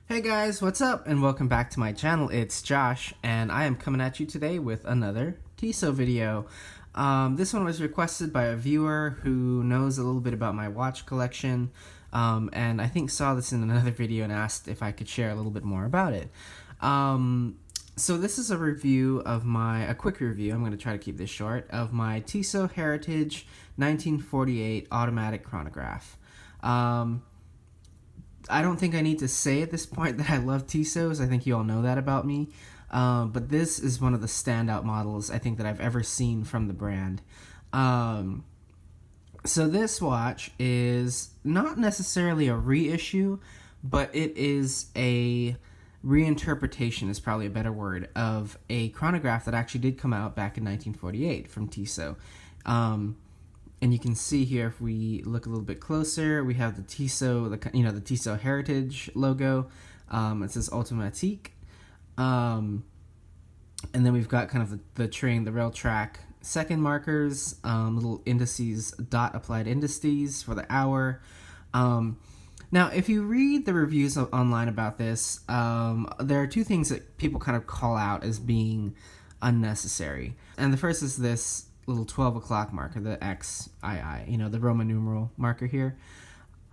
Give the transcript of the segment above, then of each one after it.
Hey guys, what's up? And welcome back to my channel. It's Josh, and I am coming at you today with another Tissot video. This one was requested by a viewer who knows a little bit about my watch collection, and I think saw this in another video and asked if I could share a little bit more about it. So this is a review of a quick review, I'm going to try to keep this short, of my Tissot Heritage 1948 Automatic Chronograph. I don't think I need to say at this point that I love Tissots. I think you all know that about me. But this is one of the standout models I think that I've ever seen from the brand. So this watch is not necessarily a reissue, but it is a reinterpretation, is probably a better word, of a chronograph that actually did come out back in 1948 from Tissot. And you can see here, if we look a little bit closer, we have the Tissot, the Tissot Heritage logo. It says Automatic. And then we've got kind of the rail track second markers, little indices, dot applied indices for the hour. Now, if you read the reviews online about this, there are two things that people kind of call out as being unnecessary. And the first is this little 12 o'clock marker, the XII, the Roman numeral marker here.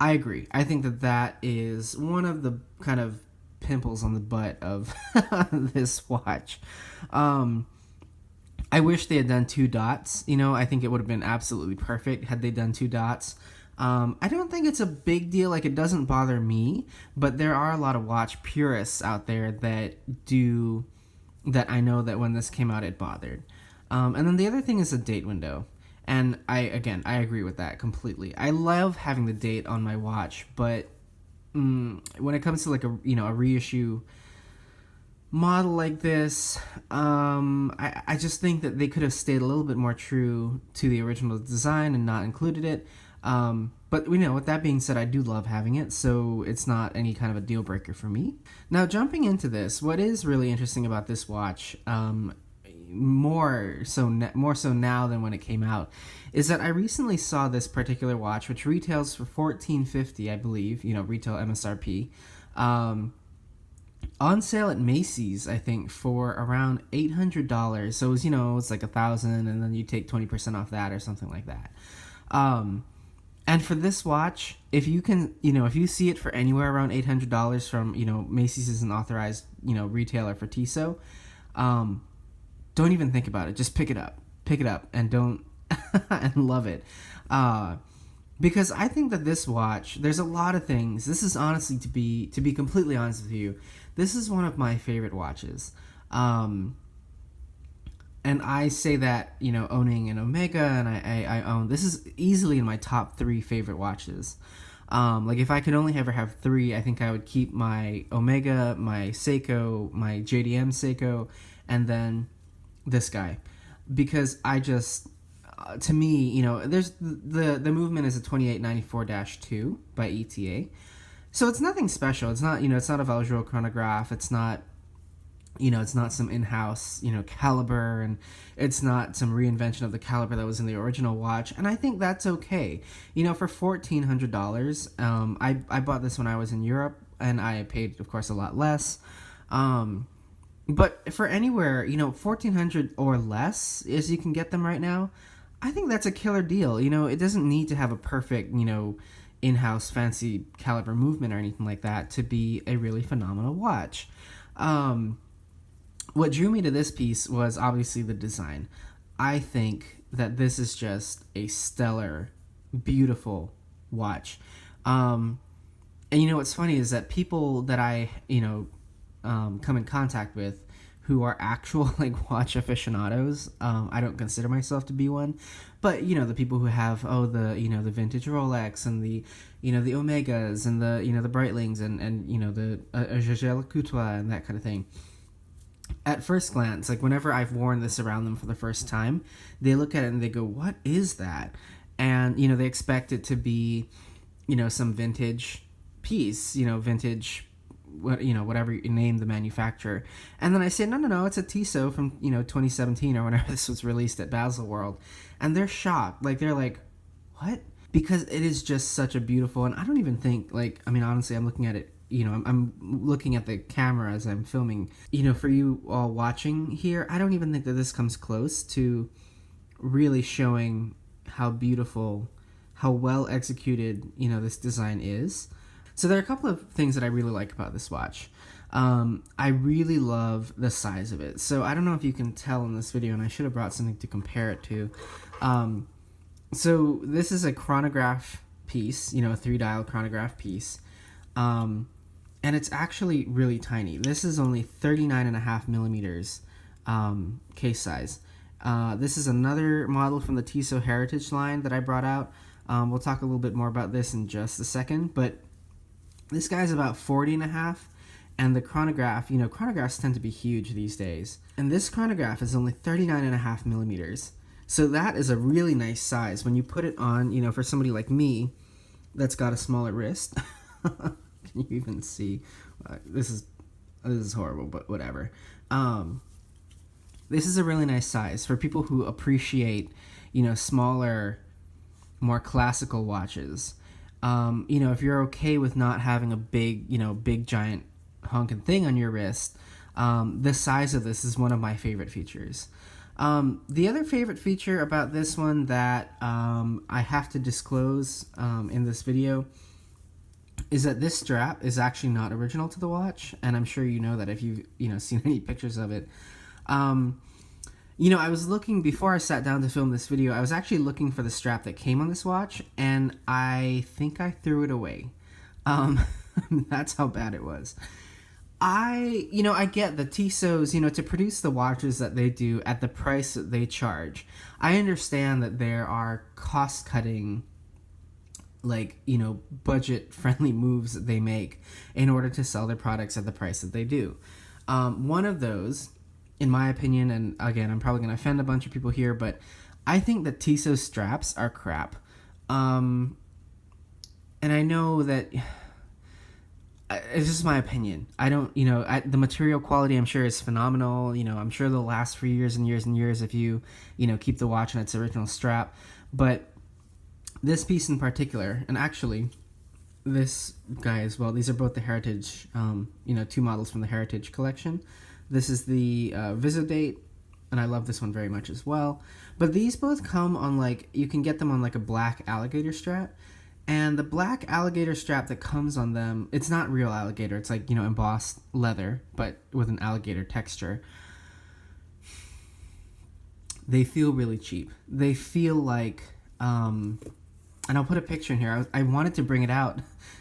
I agree. I think that is one of the kind of pimples on the butt of this watch. I wish they had done 2 dots. I think it would have been absolutely perfect had they done 2 dots. I don't think it's a big deal. Like, it doesn't bother me, but there are a lot of watch purists out there that I know that when this came out, it bothered. And then the other thing is the date window. And I agree with that completely. I love having the date on my watch, but when it comes to like a reissue model like this, I just think that they could have stayed a little bit more true to the original design and not included it. But with that being said, I do love having it, so it's not any kind of a deal breaker for me. Now, jumping into this, what is really interesting about this watch, more so now than when it came out, is that I recently saw this particular watch, which retails for $14.50, I believe, retail MSRP, on sale at Macy's, I think, for around $800. So it was, it's like $1,000, and then you take 20% off that or something like that. And for this watch, if you see it for anywhere around $800 from, Macy's is an authorized, retailer for Tissot, don't even think about it. Just pick it up, and don't and love it. Because I think that this watch, there's a lot of things. This is honestly, to be completely honest with you, this is one of my favorite watches. And I say that, owning an Omega, and I own, this is easily in my top 3 favorite watches. Like, if I could only ever have 3, I think I would keep my Omega, my Seiko, my JDM Seiko, and then this guy, because I just, to me, there's the movement is a 2894-2 by ETA, so it's nothing special. It's not, it's not a Valjoux chronograph. It's not, it's not some in-house, caliber, and it's not some reinvention of the caliber that was in the original watch, and I think that's okay. For $1,400, I bought this when I was in Europe, and I paid, of course, a lot less. But for anywhere, $1,400 or less, as you can get them right now, I think that's a killer deal. It doesn't need to have a perfect, in-house fancy caliber movement or anything like that to be a really phenomenal watch. What drew me to this piece was obviously the design. I think that this is just a stellar, beautiful watch. And what's funny is that people that I, come in contact with who are actual watch aficionados, I don't consider myself to be one, but the people who have the vintage Rolex and the the Omegas and the Breitlings and the Jaeger LeCoultre and that kind of thing, at first glance, whenever I've worn this around them for the first time, they look at it and they go, what is that? And they expect it to be some vintage piece, vintage, whatever you name the manufacturer. And then I say, no, it's a Tissot from 2017 or whenever this was released at Baselworld, and they're shocked. They're like, what? Because it is just such a beautiful, and I don't even think, honestly, I'm looking at it I'm looking at the camera as I'm filming. For you all watching here, I don't even think that this comes close to really showing how beautiful, how well executed, this design is. So there are a couple of things that I really like about this watch. I really love the size of it. So I don't know if you can tell in this video, and I should have brought something to compare it to. So this is a chronograph piece, a 3-dial chronograph piece. And it's actually really tiny. This is only 39.5 millimeters case size. This is another model from the Tissot Heritage line that I brought out. We'll talk a little bit more about this in just a second, but this guy's about 40.5, and the chronograph, chronographs tend to be huge these days. And this chronograph is only 39.5 millimeters. So that is a really nice size. When you put it on, for somebody like me that's got a smaller wrist, can you even see? This is horrible, but whatever. This is a really nice size for people who appreciate, smaller, more classical watches. If you're okay with not having a big giant honking thing on your wrist, the size of this is one of my favorite features. The other favorite feature about this one that I have to disclose in this video is that this strap is actually not original to the watch, and I'm sure you know that if you've seen any pictures of it. I was looking, before I sat down to film this video, I was actually looking for the strap that came on this watch, and I think I threw it away. That's how bad it was. I get the Tissot's, to produce the watches that they do at the price that they charge. I understand that there are cost-cutting, budget-friendly moves that they make in order to sell their products at the price that they do. One of those, in my opinion, and again, I'm probably going to offend a bunch of people here, but I think that Tissot straps are crap. And I know that it's just my opinion. I don't, the material quality I'm sure is phenomenal. I'm sure they'll last for years and years and years if you, keep the watch in its original strap. But this piece in particular, and actually this guy as well, these are both the Heritage, 2 models from the Heritage collection. This is the Visodate, and I love this one very much as well. But these both come on you can get them on a black alligator strap. And the black alligator strap that comes on them, it's not real alligator. It's embossed leather, but with an alligator texture. They feel really cheap. They feel like, and I'll put a picture in here. I wanted to bring it out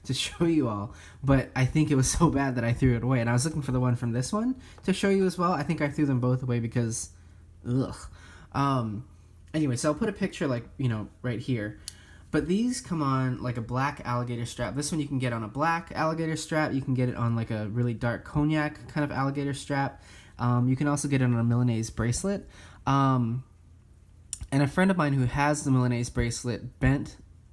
to show you all, but I think it was so bad that I threw it away. And I was looking for the one from this one to show you as well. I think I threw them both away because, Anyway, so I'll put a picture right here. But these come on a black alligator strap. This one you can get on a black alligator strap. You can get it on a really dark cognac kind of alligator strap. You can also get it on a Milanese bracelet. And a friend of mine who has the Milanese bracelet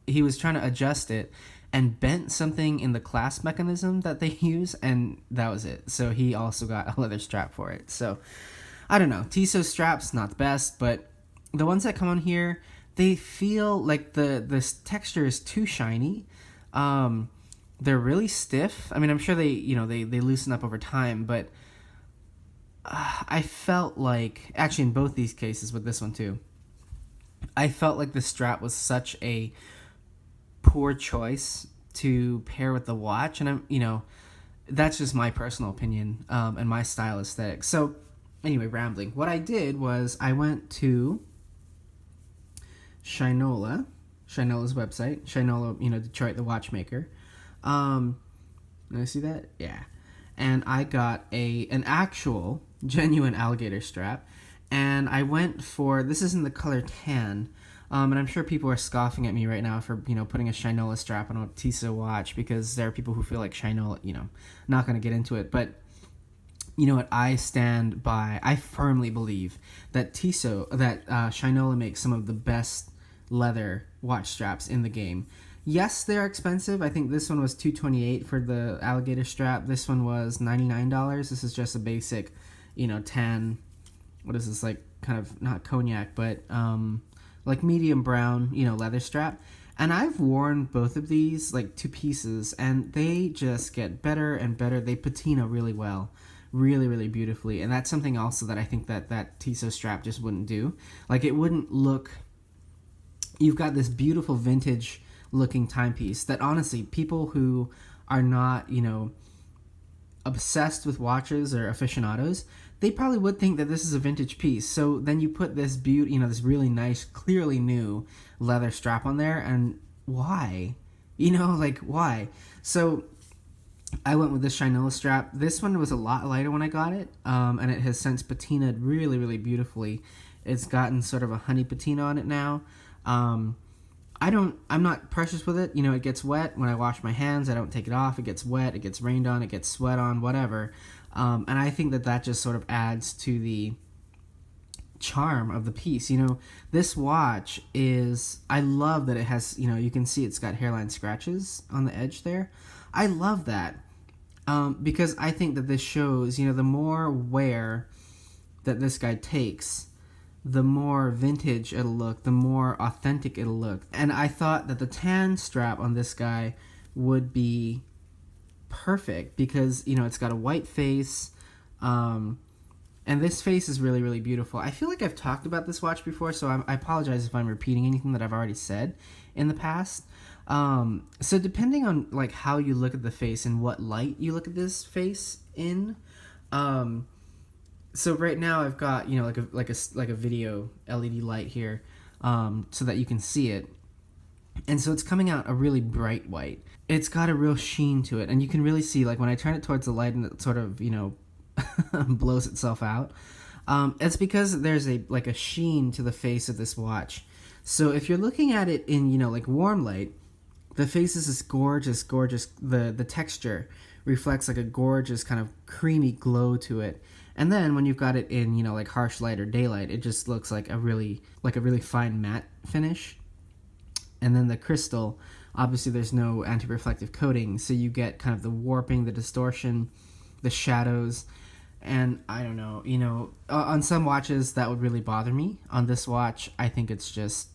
he was trying to adjust it and bent something in the clasp mechanism that they use, and that was it. So he also got a leather strap for it. So I don't know. Tissot straps, not the best, but the ones that come on here, they feel like the texture is too shiny. They're really stiff. I mean, I'm sure they loosen up over time, but I felt actually in both these cases with this one too, I felt like the strap was such a poor choice to pair with the watch, and that's just my personal opinion and my style aesthetic. So anyway, rambling. What I did was I went to Shinola, Shinola's website, Shinola, Detroit, the watchmaker. Did I see that? Yeah. And I got an actual genuine alligator strap, and I went for, this is in the color tan, and I'm sure people are scoffing at me right now for, putting a Shinola strap on a Tissot watch, because there are people who feel like Shinola, not going to get into it, but you know what, I stand by, I firmly believe that Shinola makes some of the best leather watch straps in the game. Yes, they're expensive. I think this one was $228 for the alligator strap. This one was $99. This is just a basic, tan, what is this, kind of, not cognac, but medium brown, leather strap. And I've worn both of these, like, to pieces, and they just get better and better. They patina really well, really, really beautifully. And that's something also that I think that Tissot strap just wouldn't do. Like, it wouldn't look... You've got this beautiful vintage looking timepiece that, honestly, people who are not, obsessed with watches or aficionados, they probably would think that this is a vintage piece. So then you put this this really nice, clearly new leather strap on there, and why? Why? So I went with this Shinola strap. This one was a lot lighter when I got it, and it has since patinaed really, really beautifully. It's gotten sort of a honey patina on it now. I'm not precious with it. It gets wet when I wash my hands. I don't take it off. It gets wet. It gets rained on. It gets sweat on. Whatever. And I think that just sort of adds to the charm of the piece. This watch is... I love that it has... you can see it's got hairline scratches on the edge there. I love that because I think that this shows... the more wear that this guy takes, the more vintage it'll look, the more authentic it'll look. And I thought that the tan strap on this guy would be perfect because, it's got a white face, and this face is really, really beautiful. I feel like I've talked about this watch before, so I apologize if I'm repeating anything that I've already said in the past. So depending on, like, how you look at the face and what light you look at this face in, so right now I've got, like a video LED light here, so that you can see it. And so it's coming out a really bright white. It's got a real sheen to it, and you can really see, like, when I turn it towards the light and it sort of, blows itself out. It's because there's a sheen to the face of this watch. So if you're looking at it in, like, warm light, the face is this gorgeous, gorgeous, the texture reflects like a gorgeous kind of creamy glow to it. And then when you've got it in, like harsh light or daylight, it just looks like a really fine matte finish. And then the crystal, obviously there's no anti-reflective coating, so you get kind of the warping, the distortion, the shadows. And I don't know, on some watches that would really bother me. On this watch, I think it's just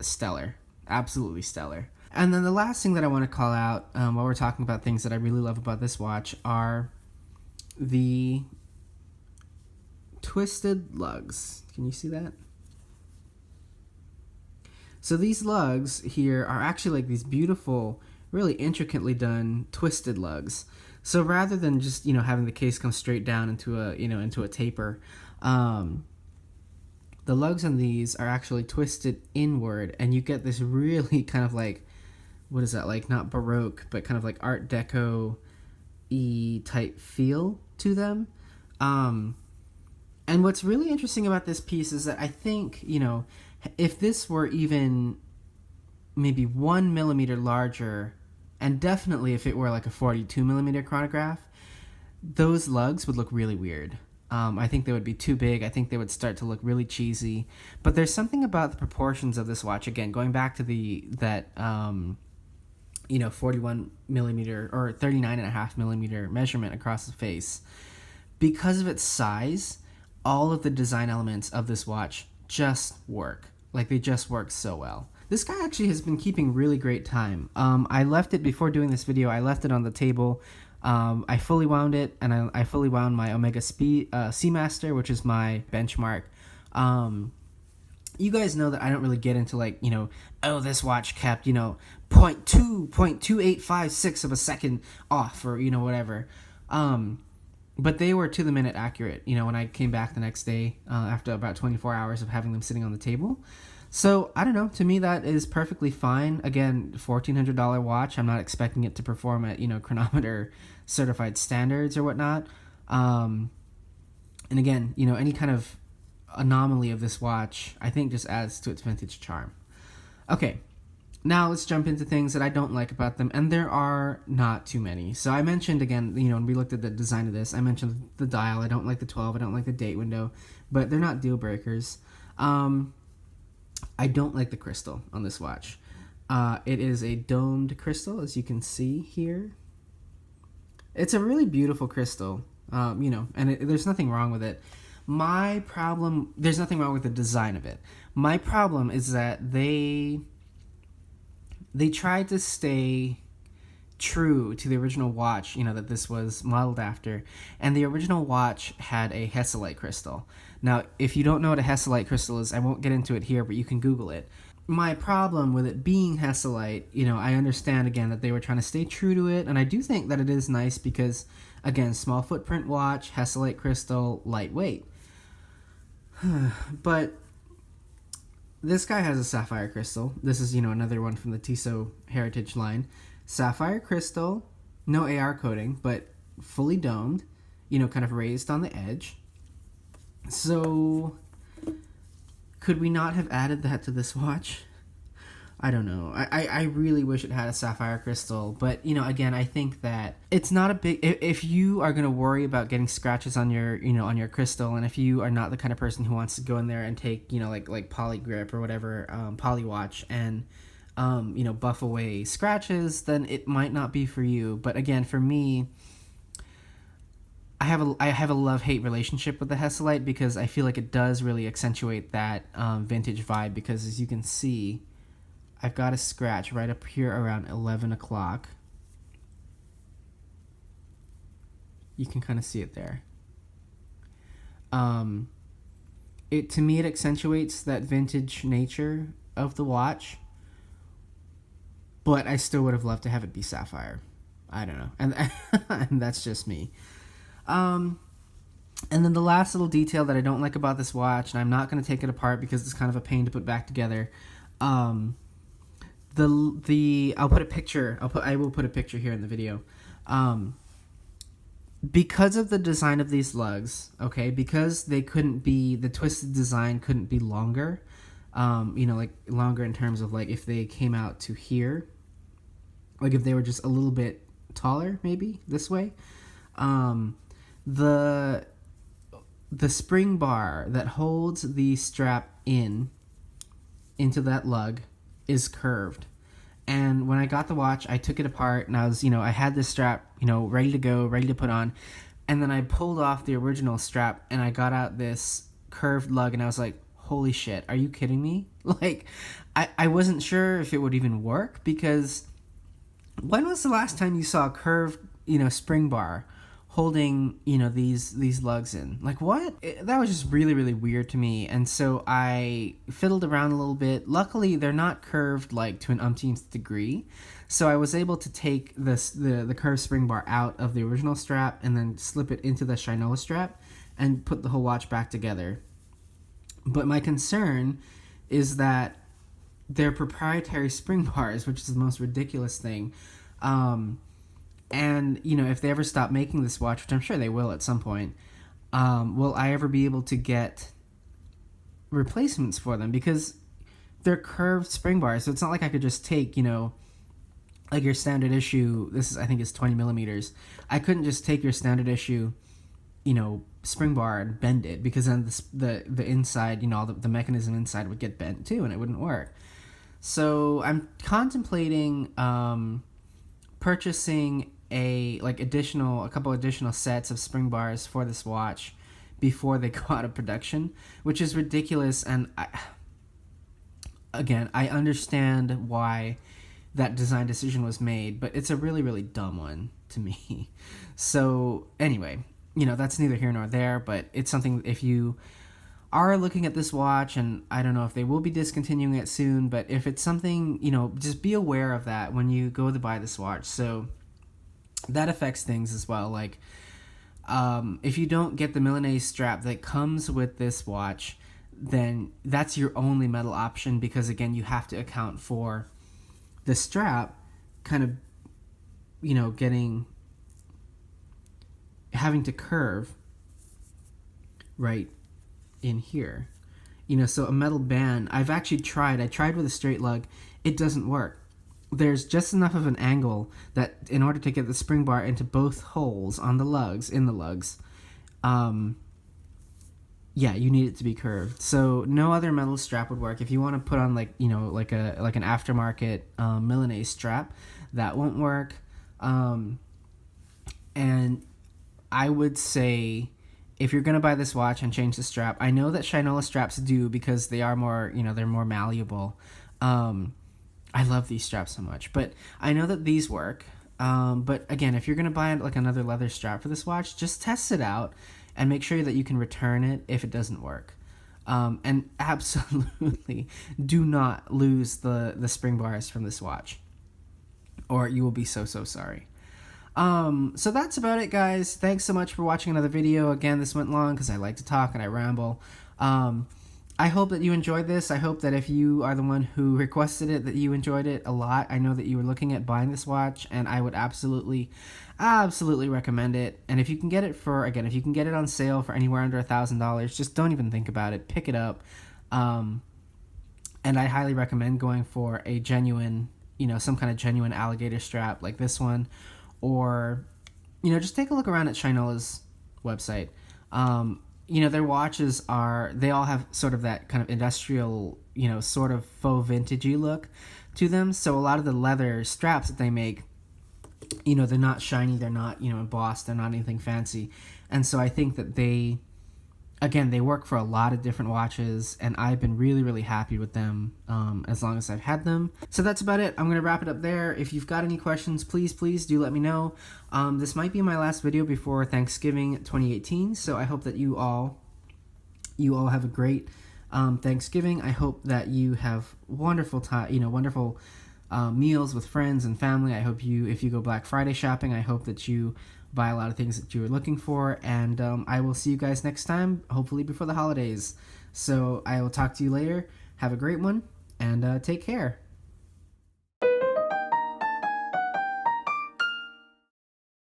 stellar, absolutely stellar. And then the last thing that I want to call out while we're talking about things that I really love about this watch are the twisted lugs. Can you see that? So these lugs here are actually like these beautiful, really intricately done twisted lugs. So rather than just, having the case come straight down into a taper, the lugs on these are actually twisted inward, and you get this really kind of like, what is that, like not Baroque, but kind of like Art Deco-y type feel to them. And what's really interesting about this piece is that I think, if this were even maybe 1 millimeter larger, and definitely if it were like a 42 millimeter chronograph, those lugs would look really weird. I think they would be too big. I think they would start to look really cheesy. But there's something about the proportions of this watch, again, going back to that 41 millimeter or 39.5 millimeter measurement across the face. Because of its size, all of the design elements of this watch just work. Like, they just work so well. This guy actually has been keeping really great time. I left it before doing this video. I left it on the table. I fully wound it, and I fully wound my Omega Seamaster, which is my benchmark. You guys know that I don't really get into like, this watch kept, 0.2856 of a second off, or, whatever. But they were to the minute accurate, when I came back the next day, after about 24 hours of having them sitting on the table. So, I don't know, to me that is perfectly fine. Again, $1,400 watch. I'm not expecting it to perform at, chronometer certified standards or whatnot. And again, any kind of anomaly of this watch, I think just adds to its vintage charm. Okay, now let's jump into things that I don't like about them, and there are not too many. So I mentioned, again, when we looked at the design of this, I mentioned the dial. I don't like the 12, I don't like the date window, but they're not deal breakers. I don't like the crystal on this watch. It is a domed crystal, as you can see here. It's a really beautiful crystal, and there's nothing wrong with it. There's nothing wrong with the design of it. My problem is that they they tried to stay true to the original watch, that this was modeled after. And the original watch had a Hesselite crystal. Now, if you don't know what a Hesselite crystal is, I won't get into it here, but you can Google it. My problem with it being Hesselite, I understand again that they were trying to stay true to it, and I do think that it is nice because, again, small footprint watch, Hesselite crystal, lightweight. But this guy has a sapphire crystal. This is, another one from the Tissot Heritage line. Sapphire crystal, no AR coating, but fully domed, kind of raised on the edge. So, could we not have added that to this watch? I don't know. I really wish it had a sapphire crystal, but again, I think that it's not a big. If you are gonna worry about getting scratches on your on your crystal, and if you are not the kind of person who wants to go in there and take like poly grip or whatever poly watch and buff away scratches, then it might not be for you. But again, for me, I have a love-hate relationship with the Hesselite because I feel like it does really accentuate that vintage vibe, because as you can see, I've got a scratch right up here around 11 o'clock. You can kind of see it there. To me, it accentuates that vintage nature of the watch, but I still would have loved to have it be sapphire. I don't know, and that's just me. And then the last little detail that I don't like about this watch, and I'm not going to take it apart because it's kind of a pain to put back together. I'll put a picture. I will put a picture here in the video. Because of the design of these lugs, okay, because the twisted design couldn't be longer, like longer in terms of like if they came out to here, like if they were just a little bit taller, maybe this way. The spring bar that holds the strap into that lug is curved. And when I got the watch, I took it apart and I was, I had this strap, ready to go, ready to put on. And then I pulled off the original strap and I got out this curved lug and I was like, holy shit, are you kidding me? Like, I wasn't sure if it would even work, because when was the last time you saw a curved, spring bar holding, these lugs in? Like, what? That was just really, really weird to me. And so I fiddled around a little bit. Luckily, they're not curved like to an umpteenth degree. So I was able to take the curved spring bar out of the original strap and then slip it into the Shinola strap and put the whole watch back together. But my concern is that they're proprietary spring bars, which is the most ridiculous thing. And, if they ever stop making this watch, which I'm sure they will at some point, will I ever be able to get replacements for them? Because they're curved spring bars, so it's not like I could just take, like your standard issue, I think it's 20 millimeters. I couldn't just take your standard issue, spring bar and bend it, because then the inside, the mechanism inside would get bent too, and it wouldn't work. So I'm contemplating purchasing a couple additional sets of spring bars for this watch before they go out of production, which is ridiculous. And I understand why that design decision was made, but it's a really, really dumb one to me. So anyway, that's neither here nor there, but it's something, if you are looking at this watch, and I don't know if they will be discontinuing it soon, but if it's something, just be aware of that when you go to buy this watch. So that affects things as well. Like, if you don't get the Milanese strap that comes with this watch, then that's your only metal option, because again, you have to account for the strap kind of, having to curve right in here. So a metal band, I tried with a straight lug, it doesn't work. There's just enough of an angle that in order to get the spring bar into both holes on the lugs, you need it to be curved. So no other metal strap would work. If you want to put on like an aftermarket Milanese strap, that won't work. And I would say, if you're going to buy this watch and change the strap, I know that Shinola straps do, because they are more, they're more malleable. I love these straps so much. But I know that these work. But again, if you're going to buy like another leather strap for this watch, just test it out and make sure that you can return it if it doesn't work. And absolutely do not lose the spring bars from this watch, or you will be so sorry. So that's about it, guys. Thanks so much for watching another video. Again, this went long because I like to talk and I ramble. I hope that you enjoyed this. I hope that if you are the one who requested it, that you enjoyed it a lot. I know that you were looking at buying this watch, and I would absolutely recommend it. And if you can get it if you can get it on sale for anywhere under $1,000, just don't even think about it. Pick it up. And I highly recommend going for a genuine, some kind of genuine alligator strap like this one, or, just take a look around at Shinola's website. Their watches they all have sort of that kind of industrial, sort of faux vintagey look to them. So a lot of the leather straps that they make, they're not shiny, they're not, embossed, they're not anything fancy. And so I think that they work for a lot of different watches, and I've been really happy with them as long as I've had them. So that's about it. I'm going to wrap it up there. If you've got any questions, please do let me know. This might be my last video before Thanksgiving 2018, so I hope that you all have a great Thanksgiving. I hope that you have wonderful meals with friends and family. I hope if you go Black Friday shopping, I hope that you buy a lot of things that you were looking for, and I will see you guys next time, hopefully before the holidays. So I will talk to you later. Have a great one, and take care.